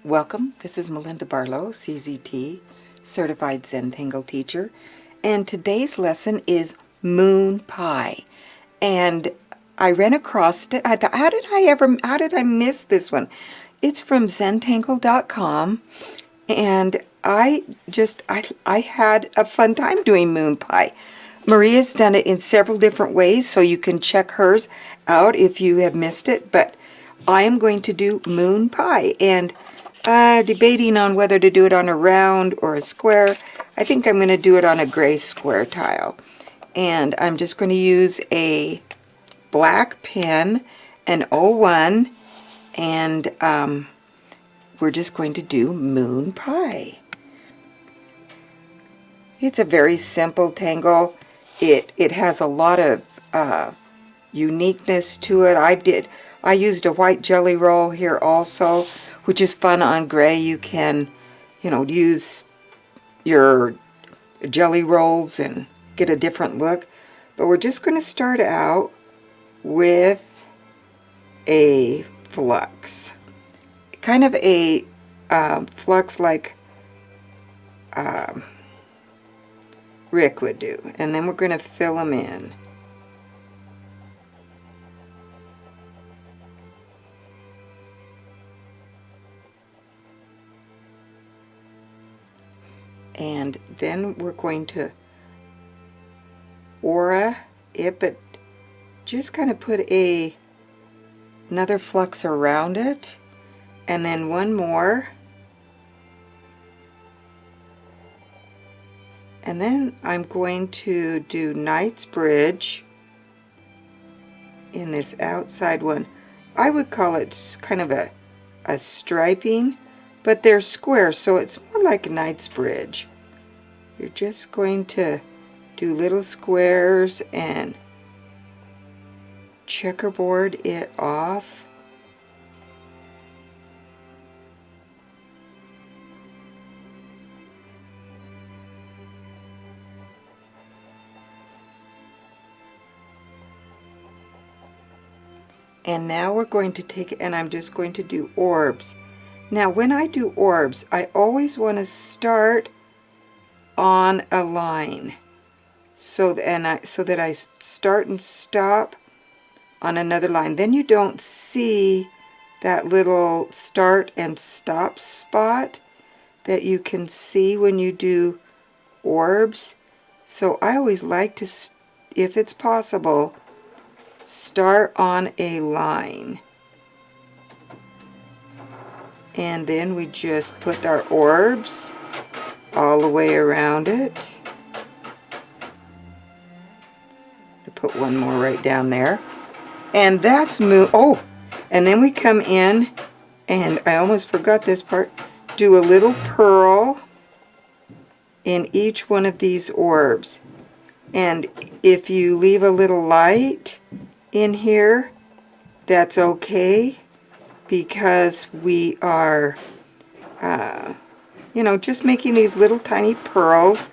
Welcome, this is Melinda Barlow, CZT, Certified Zentangle Teacher, and today's lesson is MoonPie. And I ran across it. I thought, how did I miss this one? It's from Zentangle.com, and I had a fun time doing MoonPie. Maria's done it in several different ways, so you can check hers out if you have missed it, but I am going to do MoonPie, and debating on whether to do it on a round or a square. I think I'm going to do it on a gray square tile. And I'm just going to use a black pen, an 01, and we're just going to do MoonPie. It's a very simple tangle. It has a lot of uniqueness to it. I used a white jelly roll here also, which is fun on gray. You can, use your jelly rolls and get a different look. But we're just going to start out with a flux. Kind of a flux like Rick would do. And then we're going to fill them in. And then we're going to aura it, but just kind of put another flux around it, and then one more, and then I'm going to do Knight's Bridge in this outside one. I would call it kind of a striping, but they're square, so it's more like a Knight's Bridge. You're just going to do little squares and checkerboard it off. And now we're going to take it, and I'm just going to do orbs. Now when I do orbs, I always want to start on a line so that I start and stop on another line. Then you don't see that little start and stop spot that you can see when you do orbs. So I always like to, if it's possible, start on a line. And then we just put our orbs all the way around it. Put one more right down there. And that's oh, and then we come in, and I almost forgot this part, do a little pearl in each one of these orbs. And if you leave a little light in here, that's okay, because we are just making these little tiny pearls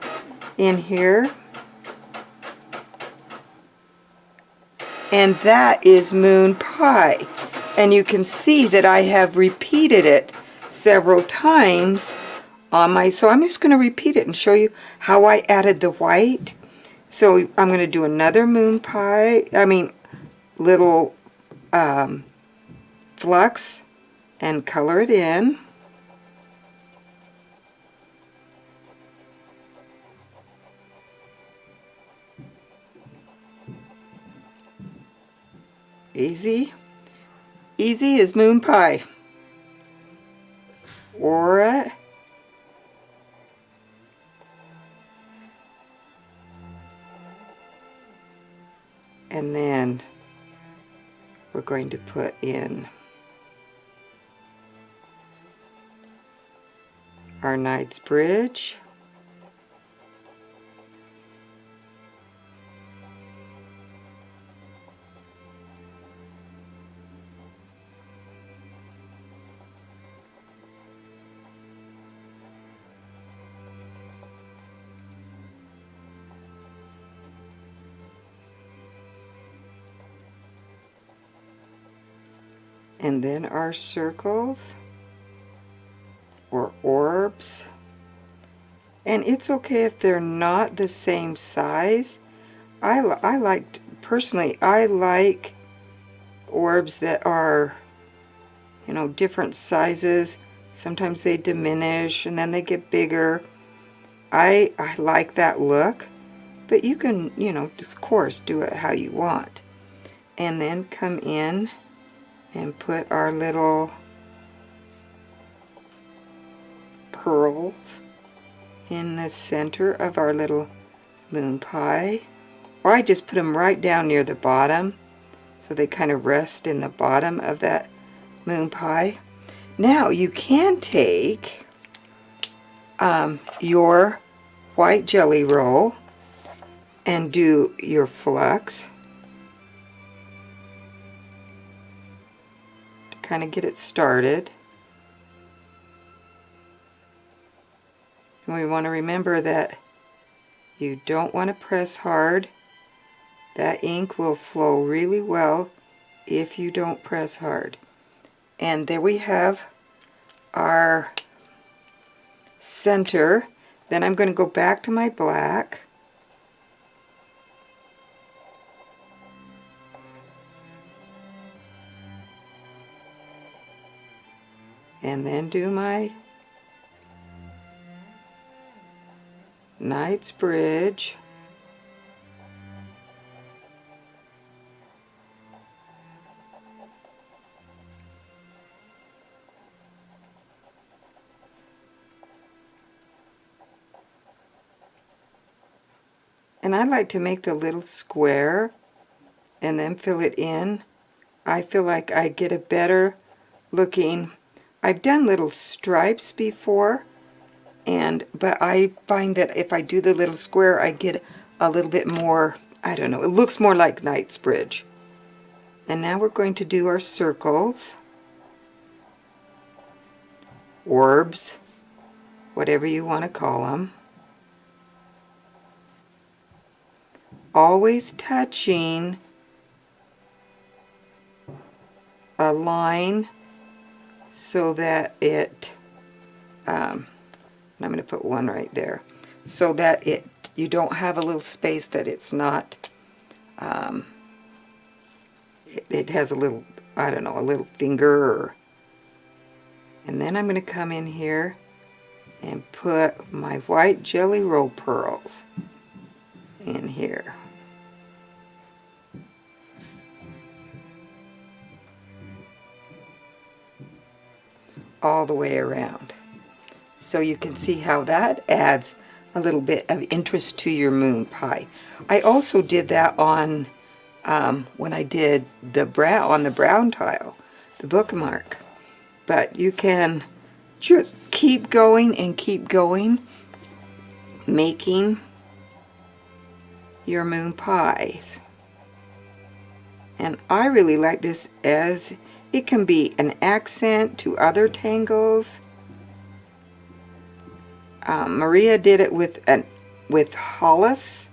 in here. And that is MoonPie. And you can see that I have repeated it several times on my, so I'm just going to repeat it and show you how I added the white. So I'm going to do another MoonPie, little flux, and color it in. Easy. Easy as MoonPie. Aura. And then we're going to put in our Knight's Bridge. And then our circles. or orbs. And it's okay if they're not the same size. Personally, I like orbs that are, you know, different sizes. Sometimes they diminish and then they get bigger. I like that look, but you can, you know, of course, do it how you want. And then come in and put our little pearls in the center of our little moon pie. Or I just put them right down near the bottom, so they kind of rest in the bottom of that moon pie. Now you can take your white jelly roll and do your flux to kind of get it started. And we want to remember that you don't want to press hard. That ink will flow really well if you don't press hard. And there we have our center. Then I'm going to go back to my black. And then do my Knight's Bridge. And I like to make the little square and then fill it in. I feel like I get a better looking. I've done little stripes before, but I find that if I do the little square, I get a little bit more, I don't know, it looks more like Knight's Bridge. And now we're going to do our circles, orbs, whatever you want to call them. Always touching a line so that it, I'm going to put one right there, so that you don't have a little space that it's not, it has a little, I don't know, a little finger. And then I'm going to come in here and put my white jelly roll pearls in here. All the way around. So you can see how that adds a little bit of interest to your moon pie. I also did that on when I did on the brown tile, the bookmark. But you can just keep going and keep going, making your moon pies. And I really like this as it can be an accent to other tangles. Maria did it with Hollis,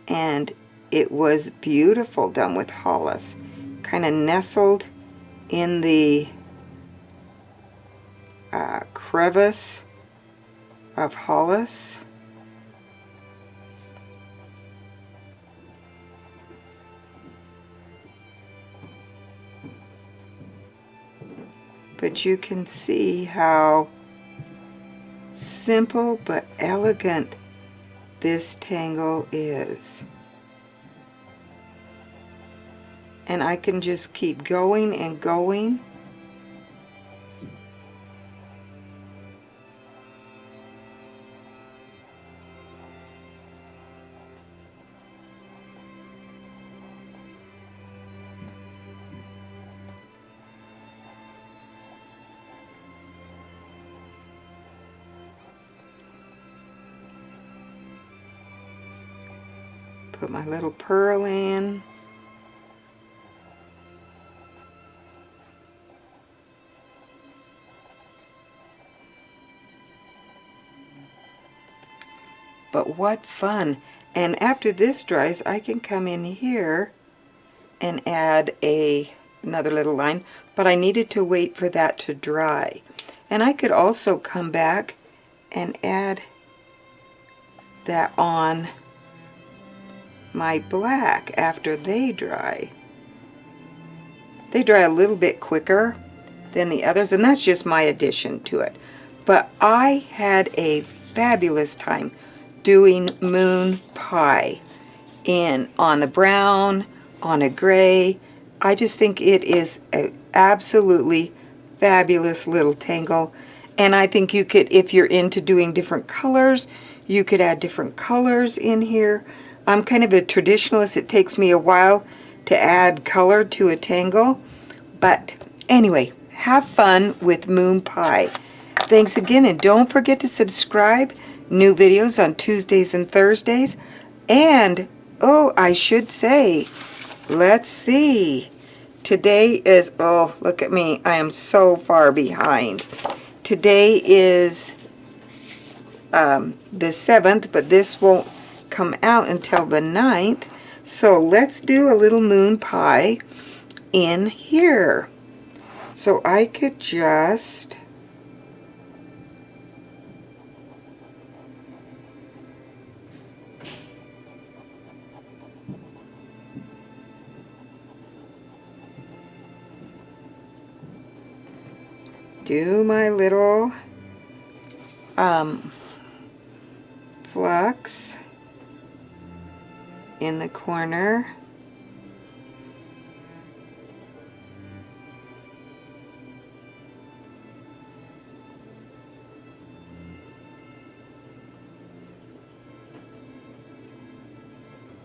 and it was beautiful done with Hollis. Kind of nestled in the crevice of Hollis. But you can see how simple but elegant this tangle is. And I can just keep going and going. Put my little pearl in. But what fun. And after this dries, I can come in here and add another little line, but I needed to wait for that to dry. And I could also come back and add that on my black after they dry. They dry a little bit quicker than the others, and that's just my addition to it. But I had a fabulous time doing Moon Pie on the brown, on a gray. I just think it is an absolutely fabulous little tangle. And I think you could, if you're into doing different colors, you could add different colors in here. I'm kind of a traditionalist. It takes me a while to add color to a tangle. But anyway, have fun with Moon Pie. Thanks again, and don't forget to subscribe. New videos on Tuesdays and Thursdays. And, oh, I should say, let's see. Today is, oh, look at me. I am so far behind. Today is the 7th, but this won't come out until the 9th. So let's do a little Moon Pie in here. So I could just do my little flux in the corner.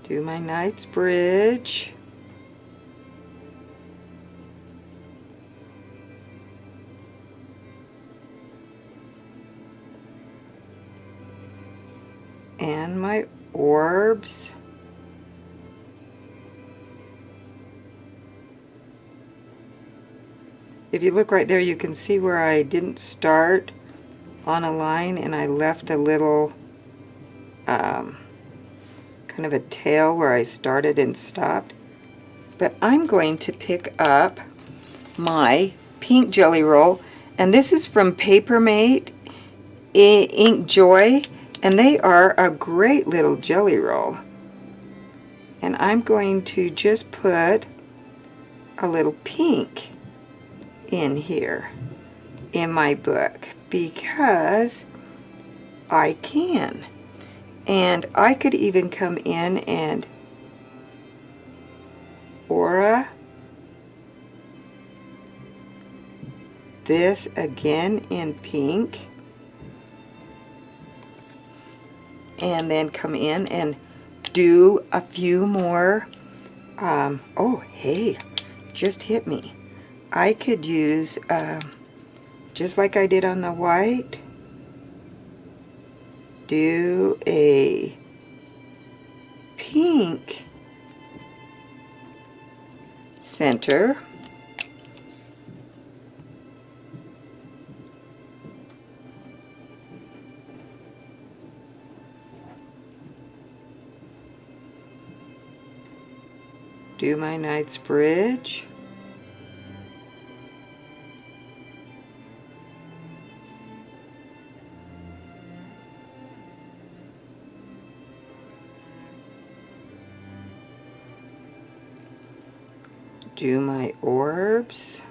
Do my Knight's Bridge. And my orbs. If you look right there, you can see where I didn't start on a line and I left a little kind of a tail where I started and stopped. But I'm going to pick up my pink jelly roll, and this is from Papermate Ink Joy, and they are a great little jelly roll. And I'm going to just put a little pink in here in my book because I can. And I could even come in and aura this again in pink, and then come in and do a few more. Oh, hey, just hit me. I could use, just like I did on the white, do a pink center. Do my Knight's Bridge. Do my orbs.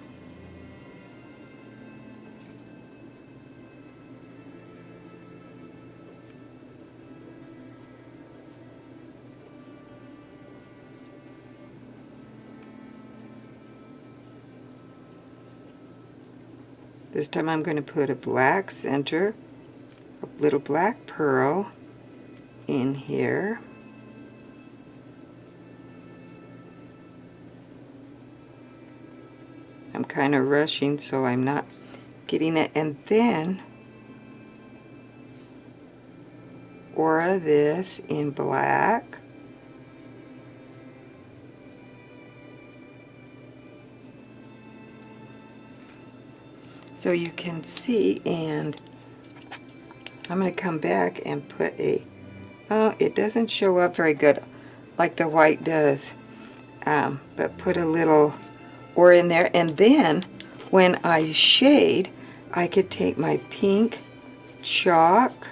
This time I'm going to put a black center, a little black pearl in here. I'm kind of rushing so I'm not getting it, and then aura this in black. So you can see, and I'm going to come back and put a, oh, it doesn't show up very good like the white does, but put a little aura in there, and then when I shade, I could take my pink chalk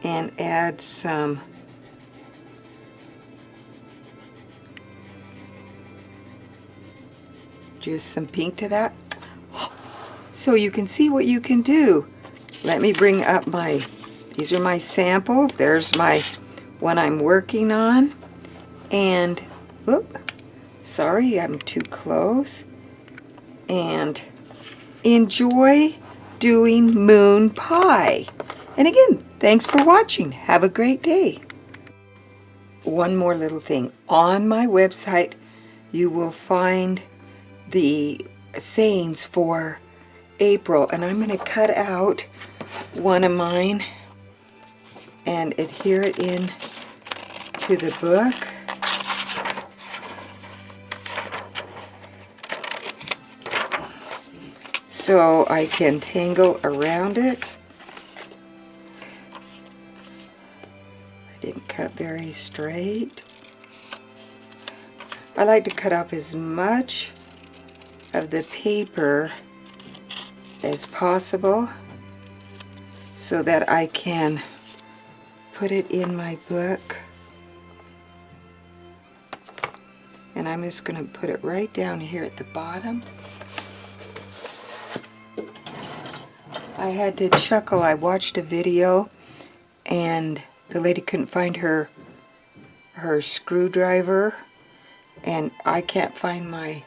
and add some just some pink to that, so you can see what you can do. Let me bring up these are my samples. There's my one I'm working on, and whoop, sorry, I'm too close. And enjoy doing moon pie. And again, thanks for watching. Have a great day. One more little thing. On my website, you will find the sayings for April, and I'm going to cut out one of mine and adhere it in to the book. So I can tangle around it. I didn't cut very straight. I like to cut off as much of the paper as possible so that I can put it in my book. And I'm just going to put it right down here at the bottom. I had to chuckle. I watched a video and the lady couldn't find her screwdriver, and I can't find my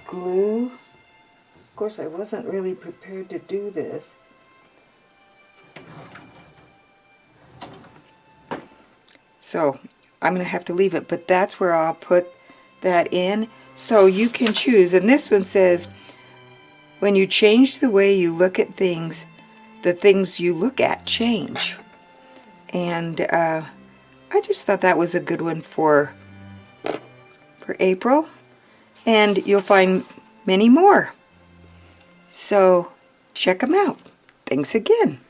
glue. Of course, I wasn't really prepared to do this. So I'm going to have to leave it, but that's where I'll put that in. So you can choose, and this one says, when you change the way you look at things, the things you look at change. And I just thought that was a good one for April. And you'll find many more. So check them out. Thanks again.